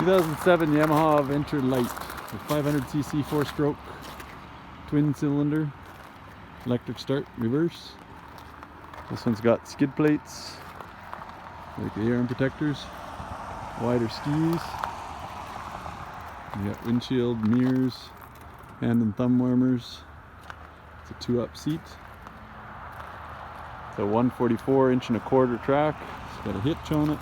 2007 Yamaha Venture Lite, a 500cc 4-stroke twin cylinder, electric start, reverse. This one's got skid plates, like the arm protectors, wider skis. You got windshield, mirrors, hand and thumb warmers. It's a 2-up seat. It's a 144.25" track. It's got a hitch on it.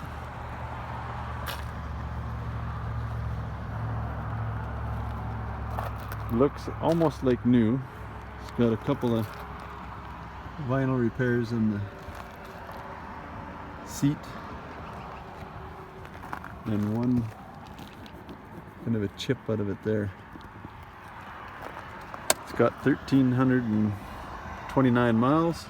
Looks almost like new. It's got a couple of vinyl repairs in the seat and one kind of a chip out of it there. It's got 1,329 miles.